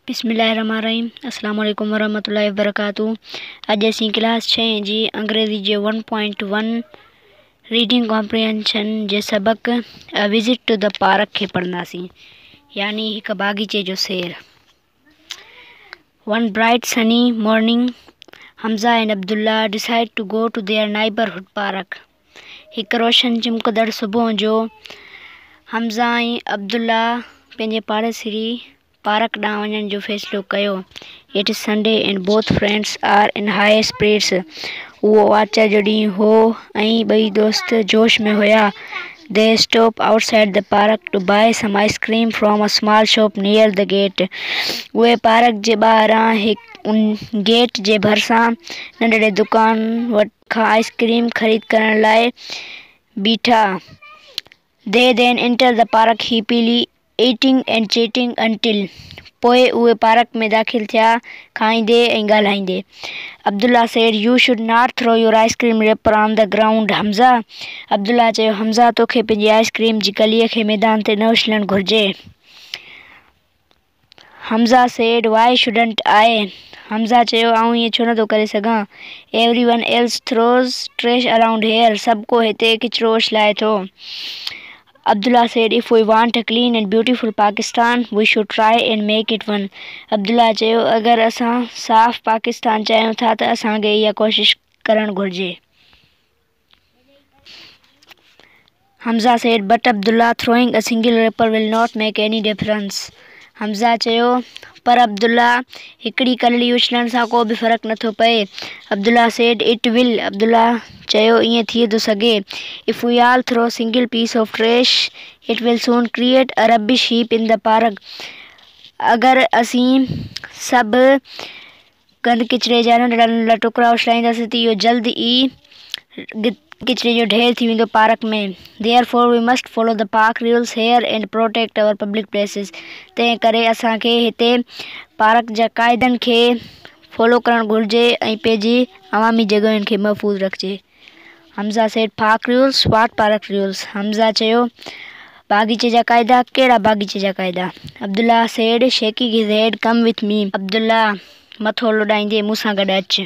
बिस्मिल्लाहिर्रहमानिर्रहीम अस्सलाम वालेकुम वरहमतुल्लाहि वबरकातुहू। अॼु असीं क्लास 6 जी अंग्रेज़ी जे 1.1 रीडिंग कॉम्प्रिहेंशन जे सबक अ विज़िट टू द पार्क खे पढ़ंदासीं, यानी हिक बाग़ीचे जो सैर। One bright sunny morning, Hamza and Abdullah decide to go to their neighborhood park. हिक रोशन चिमकदड़ सुबुह जो हमज़ा ऐं अब्दुल्ला पंहिंजे पाड़ेसरी पार्क ॾांहुं वञण जो फ़ैसिलो कयो। It is Sunday and both friends are in high spirits. उहो आर्तवार जो ॾींहुं हो ऐं ॿई दोस्त जोश में हुया। They stop outside the park to buy some ice cream from a small shop near the gate. उहे पार्क जे ॿाहिरां गेट जे भरिसां नंढड़े दुकान खां आइसक्रीम ख़रीद करण लाइ बीठा। They then enter the park happily eating and chatting until. पोइ उहे पार्क में दाख़िल थिया, खाईंदे ऐं ॻाल्हाईंदे। Abdullah said, "You should not throw your ice cream wrapper on the ground, Hamza." Abdullah चयो, हमज़ा तोखे पंहिंजी आइसक्रीम जी कलीअ खे मैदान ते न उछलणु घुरिजे। Hamza said, "Why shouldn't I?" Hamza चयो, आउं ईअं छो नथो करे सघां? Everyone else throws trash around here. सभु को हिते किचिरो उछलाए थो। Abdullah said, "If we want a clean and beautiful Pakistan, we should try and make it one." Abdullah चयो, अगर असां साफ़ पाकिस्तान चाहियूं था त असांखे इहा कोशिश करणु घुरिजे। Hamza said, "But Abdullah, throwing a single wrapper will not make any difference." Hamza चयो, पर अब्दुल्ला, हिकिड़ी कलड़ी उछलण सां को बि फ़र्क़ु नथो पए। Abdullah said, "It will." Abdullah चयो, ईअं थी थो सघे। If we all throw a single piece of trash, it will soon create a rubbish heap in the park. अगर असीं सभु गंद किचिरे जा नंढड़ा नंढड़ा टुकड़ा उछलाईंदासीं त इहो जल्द ई किचिरे जो ढेर थी वेंदो पार्क में। Therefore, we must follow the park rules here and protect our public places. तंहिं करे असांखे हिते पार्क जा क़ाइदनि खे फॉलो करणु घुरिजे ऐं पंहिंजी अवामी जॻहियुनि खे महफ़ूज़ रखिजे। Hamza said, "Park rules? What park rules?" Hamza चयो, बाग़ीचे जा क़ाइदा? कहिड़ा बाग़ीचे जा क़ाइदा? Abdullah said, shaking his head, "Come with me." Abdullah मथो लुॾाईंदे मूंसां गॾु अचु।